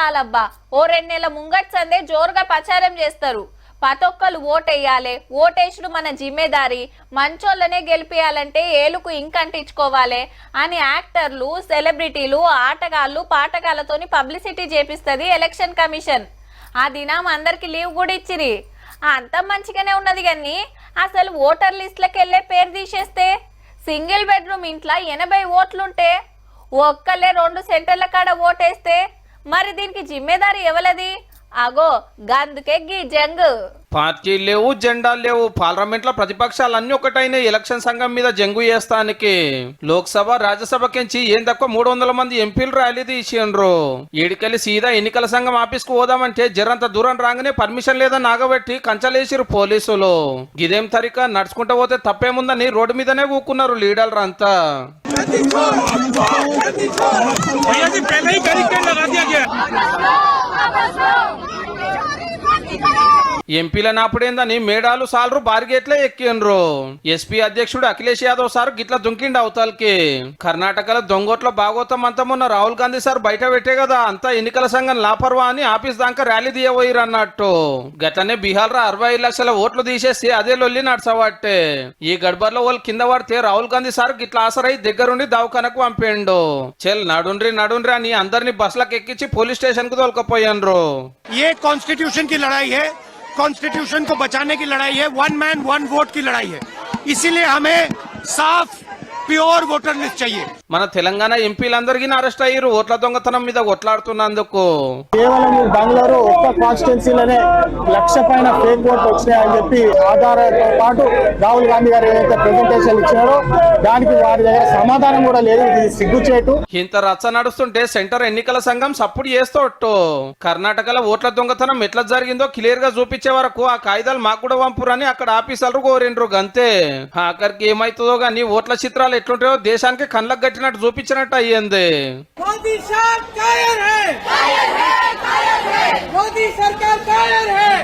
చాలబ్బా, ఓ 2 నెలల ముంగట్ సందే జోరుగా ప్రచారం చేస్తారు. పతొక్కలు ఓటేయాలి, ఓటేసుడు మన జిమ్మేదారి, మంచోళ్ళనే గెలిపియాలంటే ఏలుకు ఇంకంటించుకోవాలి అని యాక్టర్లు, సెలబ్రిటీలు, ఆటగాళ్ళు, పాటగాళ్ళతోని పబ్లిసిటీ చేపిస్తుంది ఎలక్షన్ కమిషన్. ఆ దినం అందరికి లీవ్ కూడా ఇచ్చిరి. అంత మంచిగానే ఉన్నది కానీ అసలు ఓటర్ లిస్టులకు వెళ్ళే పేరు తీసేస్తే సింగిల్ బెడ్రూమ్ ఇంట్లో 80 ఓట్లుంటే ఒక్కలే 2 సెంటర్ల కాడ ఓటేస్తే మరి దీనికి జిమ్మేదారి ఎవలది? అగో గందుకే గీ జంగ్. పార్టీలు లేవు, జెండాలు లేవు, పార్లమెంట్ లో ప్రతిపక్షాలన్నీ ఒకటైన ఎలక్షన్ సంఘం మీద జంగు చేస్తానికి లోక్సభ, రాజ్యసభకించి ఏం తక్కువ 300 మంది ఎంపీలు ర్యాలీ తీసిండ్రు. ఏడికెళ్ళి సీదా ఎన్నికల సంఘం ఆఫీస్ కు పోదామంటే జరంత దూరం రాగానే పర్మిషన్ లేదని ఆగబెట్టి కంచలేసిరు పోలీసులు. గిదేం తరిక, నడుచుకుంటూ పోతే తప్పేముందని రోడ్డు మీదనే ఊకున్నారు లీడర్లు అంతా. ఎంపీల నాపుడేందని మేడాలు సాలరు బార్గేట్లే ఎక్కిండ్రు. ఎస్పీ అధ్యక్షుడు అఖిలేష్ యాదవ్ సార్ గిట్లా దుంకిండు అవతలకి. కర్ణాటకలో దొంగోట్ల భాగోతం అంతా మొన్న రాహుల్ గాంధీ సార్ బయట పెట్టే కదా, అంతా ఎన్నికల సంఘం లాపర్వా అని ఆఫీస్ దాకా ర్యాలీ తీయబోయిరు అన్నట్టు. గట్లనే బీహార్ లో 65 లక్షల ఓట్లు తీసేసి అదే లొల్లి నడచబట్టే. ఈ గడ్బర్లో వాళ్ళు కింద పడితే రాహుల్ గాంధీ సార్ గిట్లా ఆసరై దగ్గరుండి దవాఖానకు పంపిండు. చెల్ నడుండ్రి నడుండ్రి అని అందరినీ బస్సులకు ఎక్కించి పోలీస్ స్టేషన్ కు తోలుకపోయిండ్రు. ये कॉन्स्टिट्यूशन की लड़ाई है, कॉन्स्टिट्यूशन को बचाने की लड़ाई है, 1 मैन 1 वोट की लड़ाई है. इसीलिए हमें साफ प्योर वोटर लिस्ट चाहिए. మన తెలంగాణ ఎంపీలందరికీ అరెస్ట్ అయ్యారు ఓట్ల దొంగతనం మీద కొట్లాడుతున్నందుకు. కేవలం బెంగళూరు ఒక్క కాన్స్టిట్యున్సీలోనే 1,00,000 పైన ఫేక్ ఓట్లు వచ్చినాయని చెప్పి ఆధారంతో పాటు రాహుల్ గాంధీ గారు ఏదైతే ప్రెజెంటేషన్ ఇచ్చారో దానికి వారి దగ్గర సమాధానం కూడా లేదు. ఇది సిగ్గుచేటు. ఇంత రచ్చ నడుస్తుంటే సెంటర్ ఎన్నికల సంఘం సప్పుడు చేస్తోట్టు. కర్ణాటకలో ఓట్ల దొంగతనం ఎట్లా జరిగిందో క్లియర్ గా చూపించే వరకు ఆ కాగితాలు మాకు కూడా పంపురని అక్కడ ఆఫీసర్లు కోరిండ్రు. గంతే. ఆఖరికి ఏమైతుందో గానీ ఓట్ల చిత్రాలు ఎట్లుంటాయో దేశానికి కళ్ళకు గట్టినట్టు చూపించినట్టు అయ్యింది. मोदी शाह कायर है, मोदी सरकार कायर है.